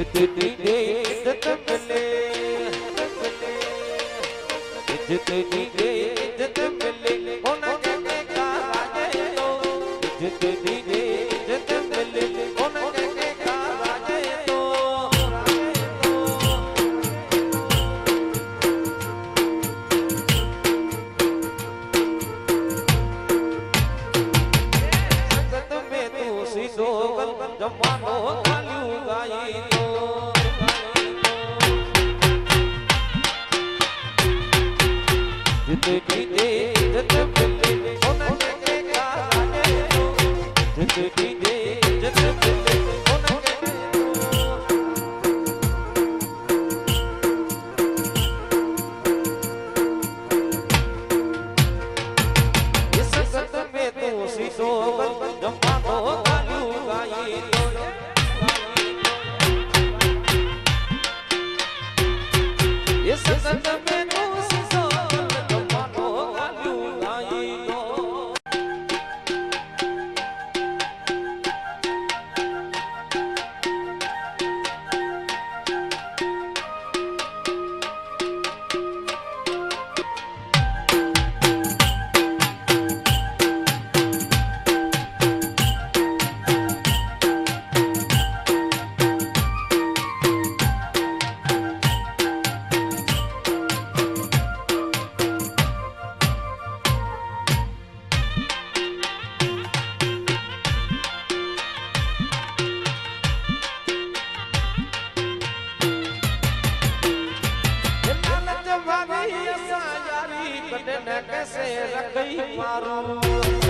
जितनी दे इज्जत मिले, जितनी दे इज्जत मिले होना कहने का राजे तो, जितनी दे इज्जत मिले होना कहने का राजे तो। संगत में तू सीधो जमानो गालियों गाई तो, जितनी दे इज्जत मिले होना कहने का राजे तो, जितनी दे इज्जत मिले होना कहने तो। इस संगत में तू सीधो जमानो गालियों गाई तो, इस संगत में तू सीधो जमानो गालियों गाई तो। कैसे रखई मारू